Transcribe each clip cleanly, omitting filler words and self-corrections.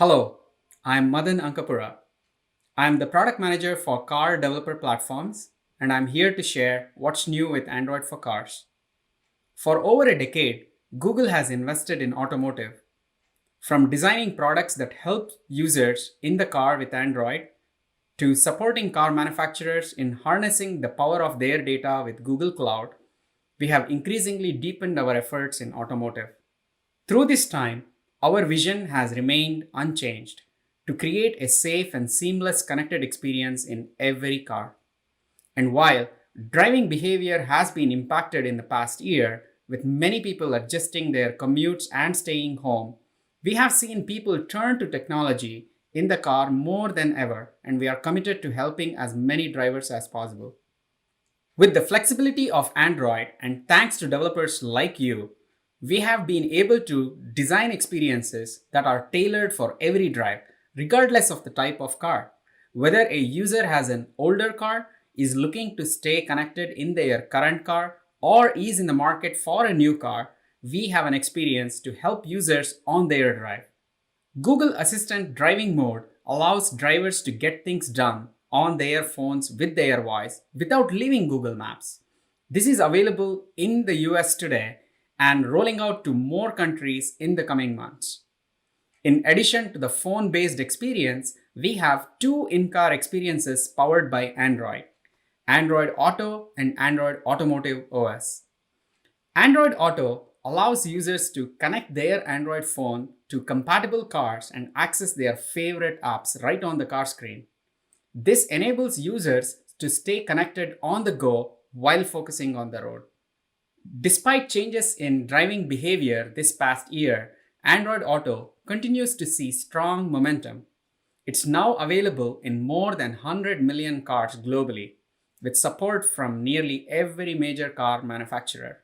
Hello, I'm Madan Ankapura. I'm the product manager for car developer platforms, and I'm here to share what's new with Android for cars. For over a decade, Google has invested in automotive, from designing products that help users in the car with Android to supporting car manufacturers in harnessing the power of their data with Google Cloud. We have increasingly deepened our efforts in automotive. Through this time, our vision has remained unchanged to create a safe and seamless connected experience in every car. And while driving behavior has been impacted in the past year, with many people adjusting their commutes and staying home, we have seen people turn to technology in the car more than ever, and we are committed to helping as many drivers as possible. With the flexibility of Android and thanks to developers like you, we have been able to design experiences that are tailored for every drive, regardless of the type of car. Whether a user has an older car, is looking to stay connected in their current car, or is in the market for a new car, we have an experience to help users on their drive. Google Assistant driving mode allows drivers to get things done on their phones with their voice without leaving Google Maps. This is available in the US today and rolling out to more countries in the coming months. In addition to the phone based experience, we have two in car experiences powered by Android: Android Auto and Android Automotive OS. Android Auto allows users to connect their Android phone to compatible cars and access their favorite apps right on the car screen. This enables users to stay connected on the go while focusing on the road. Despite changes in driving behavior this past year, Android Auto continues to see strong momentum. It's now available in more than 100 million cars globally, with support from nearly every major car manufacturer.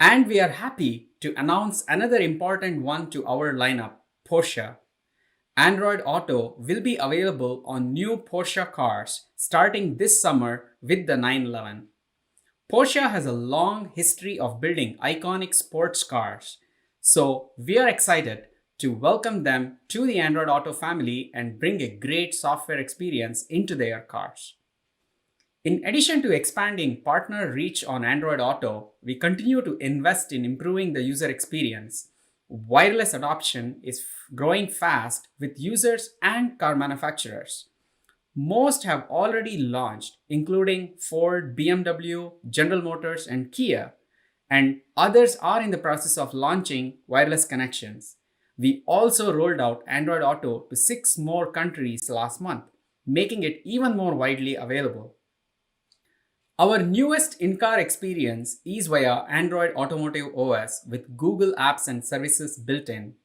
And we are happy to announce another important one to our lineup: Porsche. Android Auto will be available on new Porsche cars starting this summer with the 911. Porsche has a long history of building iconic sports cars, so we are excited to welcome them to the Android Auto family and bring a great software experience into their cars. In addition to expanding partner reach on Android Auto, we continue to invest in improving the user experience. Wireless adoption is growing fast with users and car manufacturers. Most have already launched, including Ford, BMW, General Motors, and Kia, and others are in the process of launching wireless connections. We also rolled out Android Auto to 6 more countries last month, making it even more widely available. Our newest in-car experience is via Android Automotive OS with Google Apps and Services built in.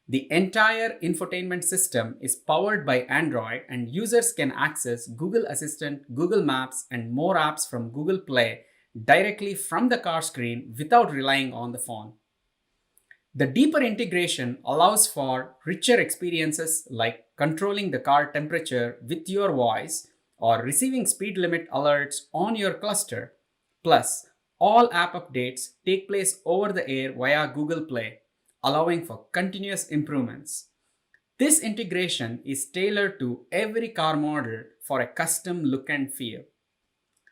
The entire infotainment system is powered by Android, and users can access Google Assistant, Google Maps, and more apps from Google Play directly from the car screen without relying on the phone. The deeper integration allows for richer experiences like controlling the car temperature with your voice or receiving speed limit alerts on your cluster. Plus, all app updates take place over the air via Google Play, allowing for continuous improvements. This integration is tailored to every car model for a custom look and feel.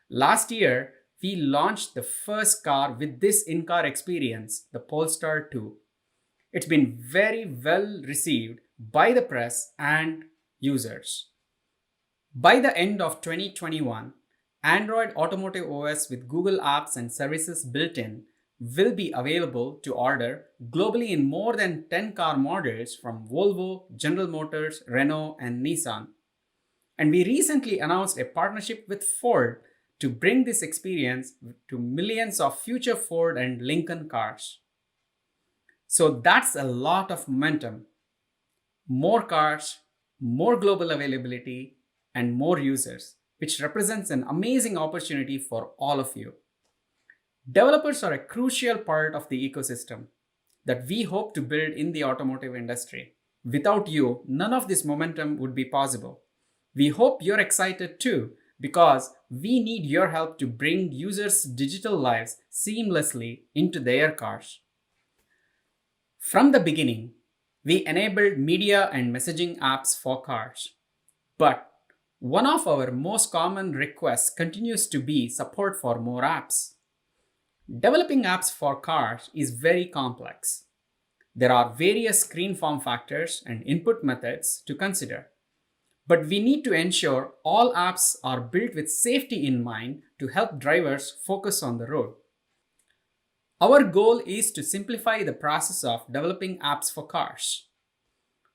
Last year, we launched the first car with this in-car experience, the Polestar 2. It's been very well received by the press and users. By the end of 2021, Android Automotive OS with Google Apps and Services built in will be available to order globally in more than 10 car models from Volvo, General Motors, Renault, and Nissan. And we recently announced a partnership with Ford to bring this experience to millions of future Ford and Lincoln cars. So that's a lot of momentum. More cars, more global availability, and more users, which represents an amazing opportunity for all of you. Developers are a crucial part of the ecosystem that we hope to build in the automotive industry. Without you, none of this momentum would be possible. We hope you're excited too, because we need your help to bring users' digital lives seamlessly into their cars. From the beginning, we enabled media and messaging apps for cars. But one of our most common requests continues to be support for more apps. Developing apps for cars is very complex. There are various screen form factors and input methods to consider. But we need to ensure all apps are built with safety in mind to help drivers focus on the road. Our goal is to simplify the process of developing apps for cars.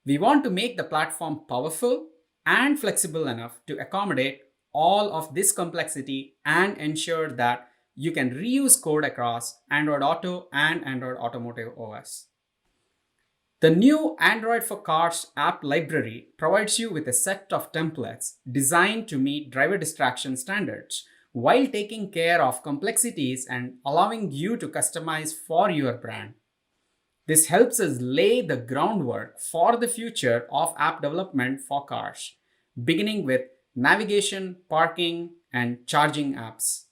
We want to make the platform powerful and flexible enough to accommodate all of this complexity and ensure that you can reuse code across Android Auto and Android Automotive OS. The new Android for Cars app library provides you with a set of templates designed to meet driver distraction standards while taking care of complexities and allowing you to customize for your brand. This helps us lay the groundwork for the future of app development for cars, beginning with navigation, parking, and charging apps.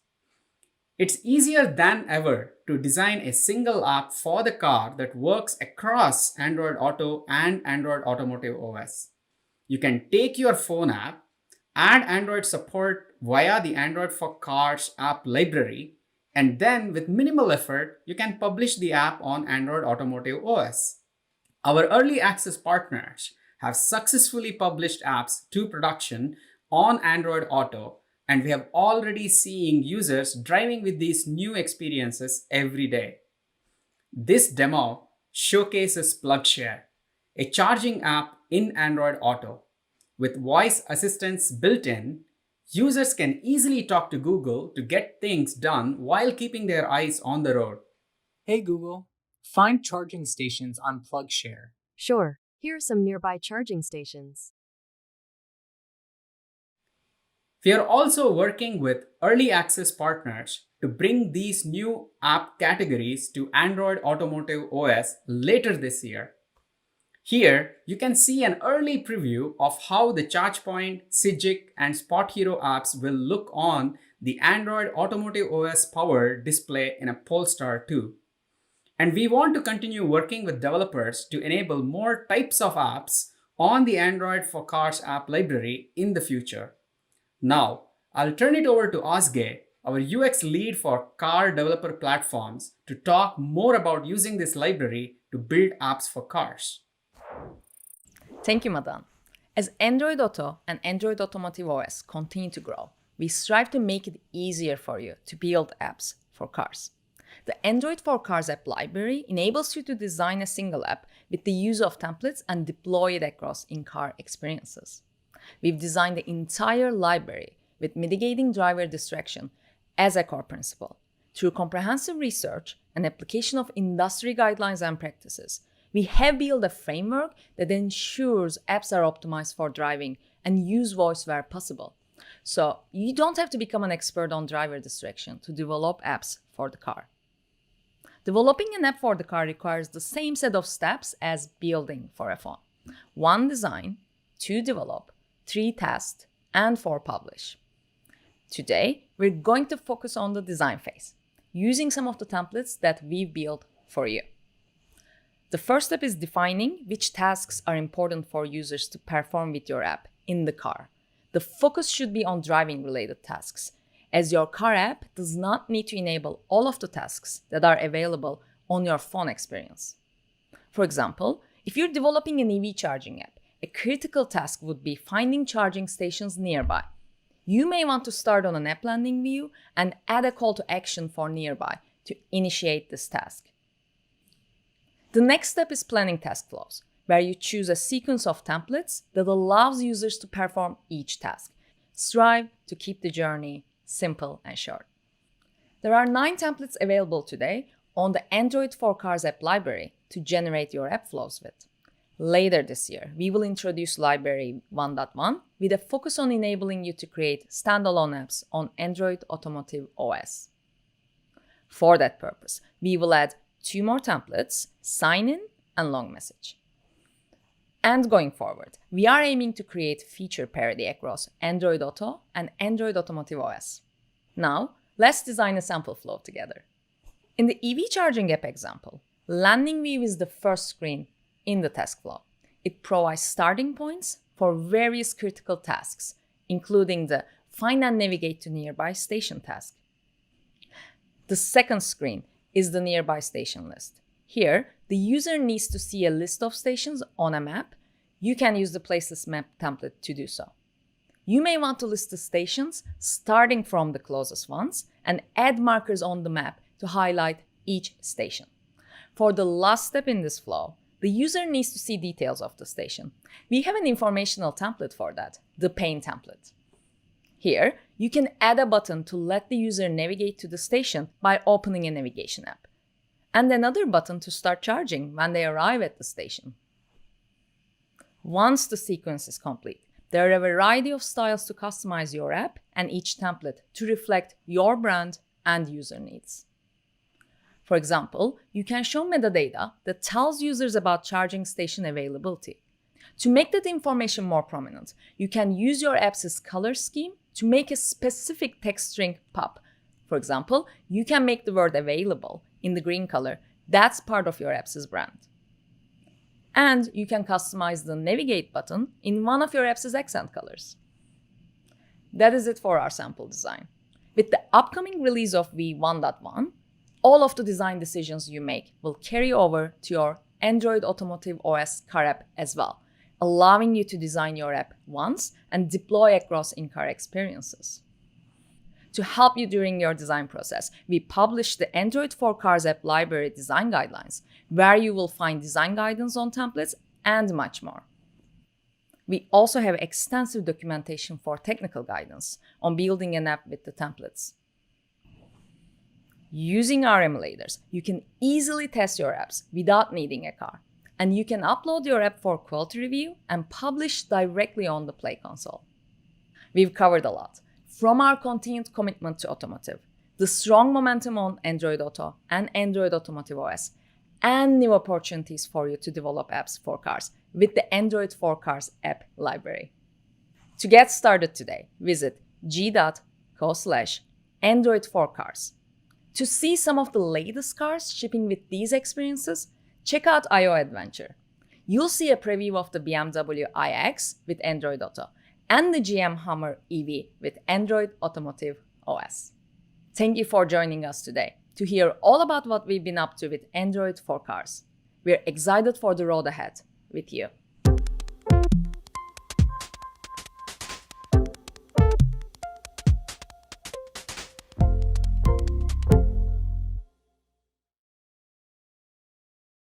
It's easier than ever to design a single app for the car that works across Android Auto and Android Automotive OS. You can take your phone app, add Android support via the Android for Cars app library, and then with minimal effort, you can publish the app on Android Automotive OS. Our early access partners have successfully published apps to production on Android Auto, and we have already seen users driving with these new experiences every day. This demo showcases PlugShare, a charging app in Android Auto. With voice assistants built in, users can easily talk to Google to get things done while keeping their eyes on the road. Hey Google, find charging stations on PlugShare. Sure, here are some nearby charging stations. We are also working with early access partners to bring these new app categories to Android Automotive OS later this year. Here, you can see an early preview of how the ChargePoint, Cigic, and Spot Hero apps will look on the Android Automotive OS powered display in a Polestar 2. And we want to continue working with developers to enable more types of apps on the Android for Cars app library in the future. Now, I'll turn it over to Ozge, our UX lead for car developer platforms, to talk more about using this library to build apps for cars. Thank you, Madan. As Android Auto and Android Automotive OS continue to grow, we strive to make it easier for you to build apps for cars. The Android for Cars app library enables you to design a single app with the use of templates and deploy it across in-car experiences. We've designed the entire library with mitigating driver distraction as a core principle. Through comprehensive research and application of industry guidelines and practices, we have built a framework that ensures apps are optimized for driving and use voice where possible. So you don't have to become an expert on driver distraction to develop apps for the car. Developing an app for the car requires the same set of steps as building for a phone. 1 design, 2 develop, 3 test, and 4 publish. Today, we're going to focus on the design phase, using some of the templates that we've built for you. The first step is defining which tasks are important for users to perform with your app in the car. The focus should be on driving-related tasks, as your car app does not need to enable all of the tasks that are available on your phone experience. For example, if you're developing an EV charging app, a critical task would be finding charging stations nearby. You may want to start on an app landing view and add a call to action for nearby to initiate this task. The next step is planning task flows, where you choose a sequence of templates that allows users to perform each task. Strive to keep the journey simple and short. There are 9 templates available today on the Android for Cars app library to generate your app flows with. Later this year, we will introduce Library 1.1 with a focus on enabling you to create standalone apps on Android Automotive OS. For that purpose, we will add 2 more templates, sign-in and long message. And going forward, we are aiming to create feature parity across Android Auto and Android Automotive OS. Now, let's design a sample flow together. In the EV charging app example, landing view is the first screen in the task flow. It provides starting points for various critical tasks, including the find and navigate to nearby station task. The second screen is the nearby station list. Here, the user needs to see a list of stations on a map. You can use the placelist map template to do so. You may want to list the stations starting from the closest ones and add markers on the map to highlight each station. For the last step in this flow, the user needs to see details of the station. We have an informational template for that, the pane template. Here, you can add a button to let the user navigate to the station by opening a navigation app, and another button to start charging when they arrive at the station. Once the sequence is complete, there are a variety of styles to customize your app and each template to reflect your brand and user needs. For example, you can show metadata that tells users about charging station availability. To make that information more prominent, you can use your app's color scheme to make a specific text string pop. For example, you can make the word available in the green color. That's part of your app's brand. And you can customize the navigate button in one of your app's accent colors. That is it for our sample design. With the upcoming release of V1.1, all of the design decisions you make will carry over to your Android Automotive OS car app as well, allowing you to design your app once and deploy across in-car experiences. To help you during your design process, we published the Android for Cars app library design guidelines, where you will find design guidance on templates and much more. We also have extensive documentation for technical guidance on building an app with the templates. Using our emulators, you can easily test your apps without needing a car, and you can upload your app for quality review and publish directly on the Play console. We've covered a lot, from our continued commitment to automotive, the strong momentum on Android Auto and Android Automotive OS, and new opportunities for you to develop apps for cars with the Android for Cars app library. To get started today, visit g.co/Android for Cars. To see some of the latest cars shipping with these experiences, check out I/O Adventure. You'll see a preview of the BMW iX with Android Auto and the GM Hummer EV with Android Automotive OS. Thank you for joining us today to hear all about what we've been up to with Android for Cars. We're excited for the road ahead with you.